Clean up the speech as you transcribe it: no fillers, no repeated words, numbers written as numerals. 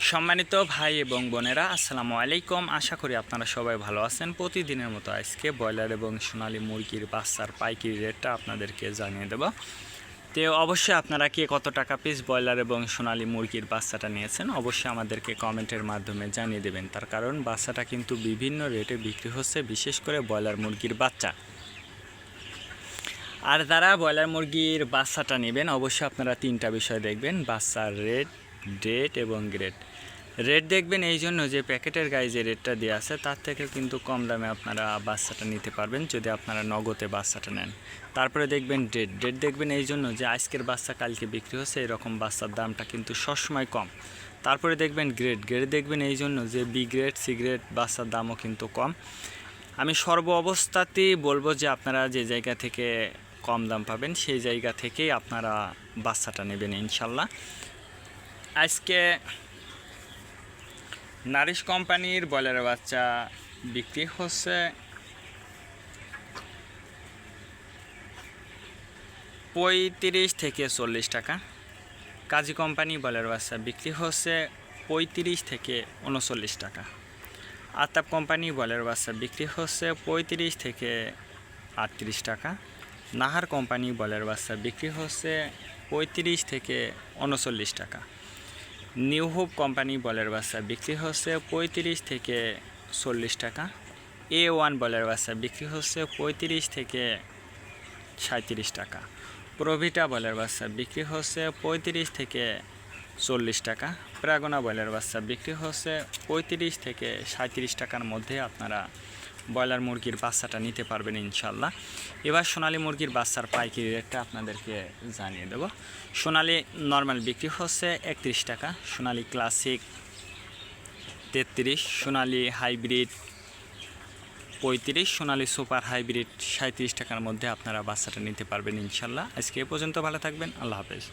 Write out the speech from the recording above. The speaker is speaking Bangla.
সম্মানিত ভাই এবং বোনেরা, আসসালামু আলাইকুম। আশা করি আপনারা সবাই ভালো আছেন। প্রতিদিনের মতো আজকে ব্রয়লার এবং সোনালী মুরগির বাচ্চার পাইকারি রেটটা আপনাদেরকে জানিয়ে দেব। তো অবশ্যই আপনারা কে কত টাকা পিস ব্রয়লার এবং সোনালী মুরগির বাচ্চাটা নিয়েছেন অবশ্যই আমাদেরকে কমেন্টের মাধ্যমে জানিয়ে দেবেন। তার কারণ বাচ্চাটা কিন্তু বিভিন্ন রেটে বিক্রি হচ্ছে, বিশেষ করে ব্রয়লার মুরগির বাচ্চা। আর যারা ব্রয়লার মুরগির বাচ্চাটা নেবেন অবশ্যই আপনারা তিনটা বিষয় দেখবেন: বাচ্চার রেট, ডেট এবং গ্রেড। রেট দেখবেন এই জন্য যে প্যাকেটের গায়ে যে রেটটা দেওয়া আছে তার থেকে কিন্তু কম দামে আপনারা বাচ্চাটা নিতে পারবেন যদি আপনারা নগদে বাচ্চাটা নেন। তারপরে দেখবেন ডেট। ডেট দেখবেন এই জন্য যে আজকের বাচ্চা কালকে বিক্রি হচ্ছে, এরকম বাচ্চার দামটা কিন্তু সবসময় কম। তারপরে দেখবেন গ্রেড। গ্রেড দেখবেন এই জন্য যে বি গ্রেড, সি গ্রেড বাচ্চার দামও কিন্তু কম। আমি সর্ব অবস্থাতেই বলবো যে আপনারা যে জায়গা থেকে কম দাম পাবেন সেই জায়গা থেকেই আপনারা বাচ্চাটা নেবেন ইনশাল্লাহ। আজকে নারিশ কোম্পানির ব্রয়লারের বাচ্চা বিক্রি হচ্ছে 35 থেকে 40 টাকা। কাজী কোম্পানি ব্রয়লারের বাচ্চা বিক্রি হচ্ছে 35 থেকে 39 টাকা। আতাপ কোম্পানি ব্রয়লারের বাচ্চা বিক্রি হচ্ছে 35 থেকে 38 টাকা। নাহার কোম্পানি ব্রয়লারের বাচ্চা বিক্রি হচ্ছে 35 থেকে 39 টাকা। নিউ হোপ কোম্পানি ব্রয়লার বাচ্চা বিক্রি হচ্ছে 35 থেকে 40 টাকা। A1 ব্রয়লার বাচ্চা বিক্রি হচ্ছে 35 থেকে 37 টাকা। প্রভিটা ব্রয়লার বাচ্চা বিক্রি হচ্ছে 35 থেকে 40 টাকা। প্রাগনা ব্রয়লার বাচ্চা বিক্রি হচ্ছে 35 থেকে 37 টাকার মধ্যে আপনারা ব্রয়লার মুরগির বাচ্চাটা নিতে পারবেন ইনশাল্লাহ। এবার সোনালী মুরগির বাচ্চার পাইকারি রেটটা আপনাদেরকে জানিয়ে দেব। সোনালী নর্মাল বিক্রি হচ্ছে 31 টাকা, সোনালী ক্লাসিক 33, সোনালী হাইব্রিড 35, সোনালী সুপার হাইব্রিড 37 টাকার মধ্যে আপনারা বাচ্চাটা নিতে পারবেন ইনশাল্লাহ। আজকে এ পর্যন্ত ভালো থাকবেন, আল্লাহ হাফেজ।